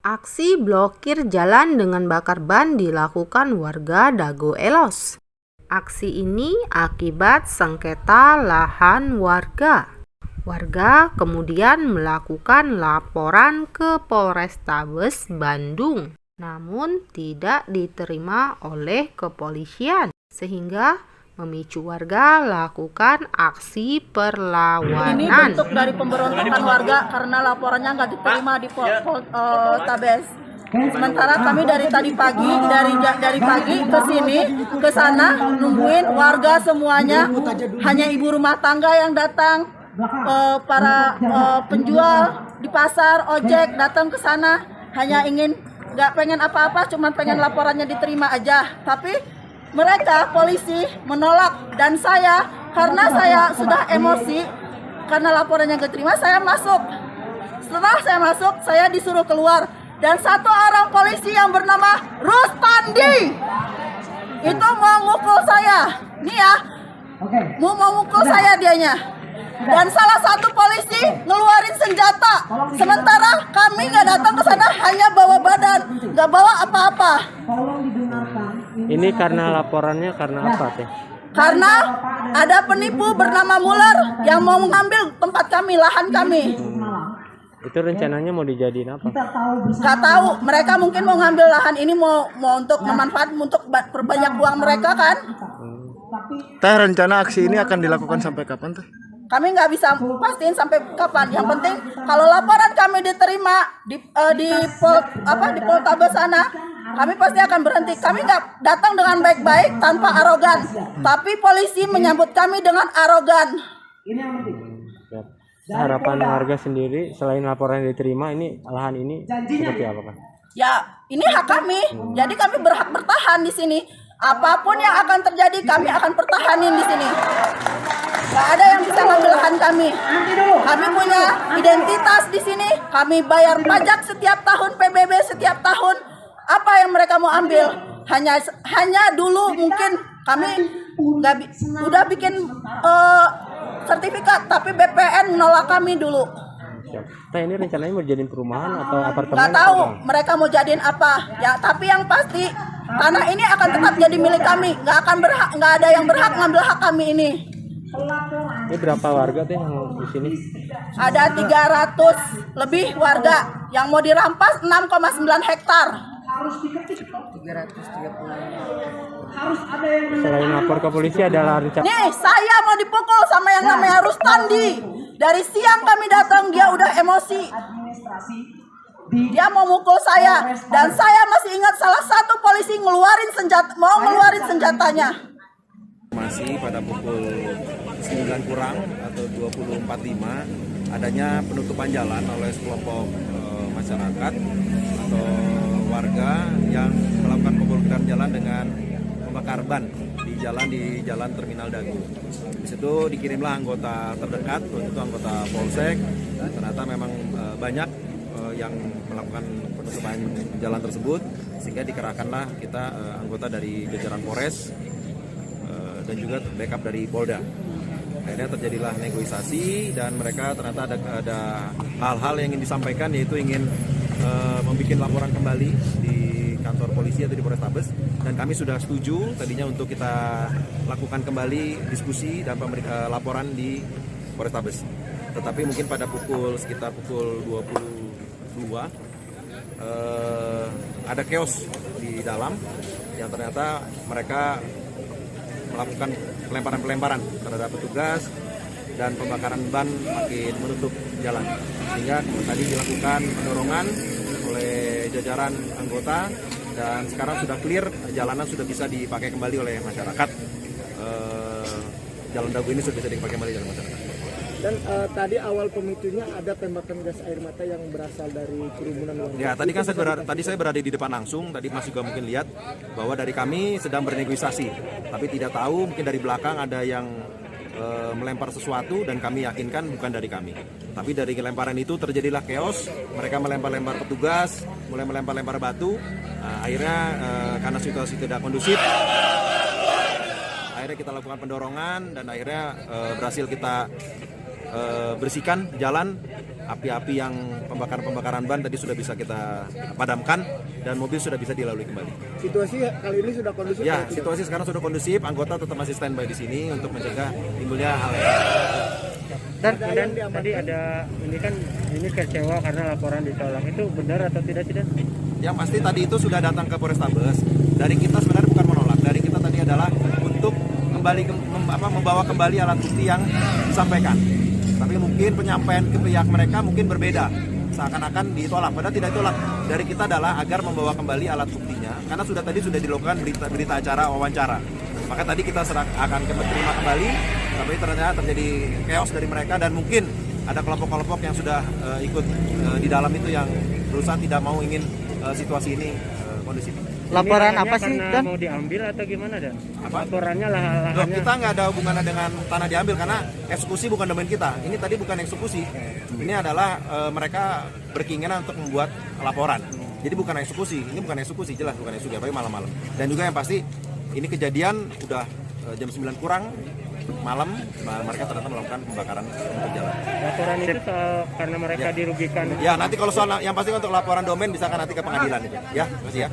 Aksi blokir jalan dengan bakar ban dilakukan warga Dago Elos. Aksi ini akibat sengketa lahan warga. Warga kemudian melakukan laporan ke Polrestabes Bandung, namun tidak diterima oleh kepolisian, sehingga memicu warga lakukan aksi perlawanan. Ini bentuk dari pemberontakan warga karena laporannya nggak diterima di Polrestabes. Sementara kami dari pagi ke sini ke sana nungguin warga semuanya, hanya ibu rumah tangga yang datang, para penjual di pasar, ojek datang ke sana hanya ingin nggak pengen apa-apa, cuma pengen laporannya diterima aja. Tapi mereka polisi menolak, dan saya karena saya sudah emosi karena laporannya nggak terima, saya masuk. Setelah saya masuk, saya disuruh keluar, dan satu orang polisi yang bernama Rustandi itu mau mukul saya. Nih ya, mau mukul saya dianya. Dan salah satu polisi ngeluarin senjata, sementara kami nggak datang ke sana, hanya bawa badan, nggak bawa apa-apa. Ini karena laporannya karena apa teh? Karena ada penipu bernama Muller yang mau mengambil tempat kami, lahan kami. Itu rencananya mau dijadiin apa? Nggak tahu, mereka mungkin mau ngambil lahan ini mau untuk memanfaat untuk perbanyak uang mereka kan. Teh, rencana aksi ini akan dilakukan sampai kapan teh? Kami nggak bisa pastiin sampai kapan. Yang penting kalau laporan kami diterima di Polrestabes sana, kami pasti akan berhenti. Kami nggak datang dengan baik-baik tanpa arogan, tapi polisi menyambut kami dengan arogan. Harapan warga sendiri selain laporan yang diterima, ini lahan ini seperti apa kan? Ya, ini hak kami. Jadi kami berhak bertahan di sini. Apapun yang akan terjadi, kami akan pertahanin di sini. Gak ada yang bisa ngambil lahan kami. Kami punya identitas di sini. Kami bayar pajak setiap tahun, PBB setiap tahun. Apa yang mereka mau ambil? Hanya dulu mungkin kami udah bikin sertifikat, tapi BPN menolak kami dulu. Teh, ini rencananya mau jadiin perumahan atau apartemen? Nggak tahu mereka mau jadiin apa. Ya, tapi yang pasti tanah ini akan tetap jadi milik kami. Nggak ada yang berhak ngambil hak kami ini. Ini berapa warga teh yang di sini? Ada 300 lebih warga yang mau dirampas 6,9 hektar. Selain lapor ke polisi, adalah rencana. Nih, saya mau dipukul sama yang namanya Rustandi. Dari siang kami datang, dia udah emosi. Dia mau mukul saya, dan saya masih ingat salah satu polisi mau ngeluarin senjatanya. Masih pada pukul 9 kurang atau 20.45 adanya penutupan jalan oleh sekelompok masyarakat atau warga yang melakukan pemblokiran jalan dengan membakar ban di jalan Terminal Dago. Di situ dikirimlah anggota terdekat, itu anggota Polsek. Ternyata memang banyak yang melakukan penutupan jalan tersebut, sehingga dikerahkanlah kita anggota dari jajaran Polres dan juga backup dari Polda. Akhirnya terjadilah negosiasi, dan mereka ternyata ada hal-hal yang ingin disampaikan, yaitu ingin membuat laporan kembali di kantor polisi atau di Polrestabes, dan kami sudah setuju tadinya untuk kita lakukan kembali diskusi dan laporan di Polrestabes. Tetapi mungkin pada sekitar pukul 22 ada chaos di dalam, yang ternyata mereka melakukan pelemparan terhadap petugas dan pembakaran ban makin menutup jalan, sehingga tadi dilakukan pendorongan oleh jajaran anggota, dan sekarang sudah clear, jalanan sudah bisa dipakai kembali oleh masyarakat. Jalan Dago ini sudah bisa dipakai kembali oleh masyarakat. Dan tadi awal pemicunya ada tembakan gas air mata yang berasal dari kerumunan warga. Ya, tadi kan saya berada di depan langsung. Tadi Mas juga mungkin lihat bahwa dari kami sedang bernegosiasi, tapi tidak tahu mungkin dari belakang ada yang melempar sesuatu, dan kami yakinkan bukan dari kami. Tapi dari lemparan itu terjadilah chaos. Mereka melempar-lempar petugas, mulai melempar-lempar batu. Akhirnya karena situasi tidak kondusif, akhirnya kita lakukan pendorongan, dan akhirnya berhasil kita bersihkan jalan. Api-api yang pembakaran ban tadi sudah bisa kita padamkan dan mobil sudah bisa dilalui kembali. Situasi kali ini sudah kondusif? Ya, situasi sekarang sudah kondusif. Anggota tetap masih standby di sini untuk mencegah timbulnya hal yang Dan tadi ada ini kecewa karena laporan ditolak, itu benar atau tidak sih Dan? Yang pasti tadi itu sudah datang ke Polrestabes. Dari kita sebenarnya bukan menolak. Dari kita tadi adalah untuk membawa kembali alat bukti yang disampaikan. Tapi mungkin penyampaian ke pihak mereka mungkin berbeda. Seakan-akan ditolak, padahal tidak ditolak. Dari kita adalah agar membawa kembali alat buktinya, karena sudah dilakukan berita acara wawancara. Maka tadi kita akan terima kembali, tapi ternyata terjadi chaos dari mereka dan mungkin ada kelompok-kelompok yang sudah ikut di dalam itu yang berusaha tidak mau ingin situasi ini kondusif. Laporan apa sih Dan? Mau diambil atau gimana Dan? Apa? Laporannya Loh, kita nggak ada hubungannya dengan tanah diambil karena eksekusi bukan domain kita. Ini tadi bukan eksekusi. Ini adalah mereka berkeinginan untuk membuat laporan. Jadi bukan eksekusi. Ini bukan eksekusi, jelas bukan eksekusi. Apalagi malam-malam. Dan juga yang pasti ini kejadian udah jam 9 kurang malam, mereka ternyata melakukan pembakaran untuk jalan. Laporan itu karena mereka dirugikan. Ya nanti kalau soal yang pasti untuk laporan domain bisa kan nanti ke pengadilan itu. Ya, makasih ya.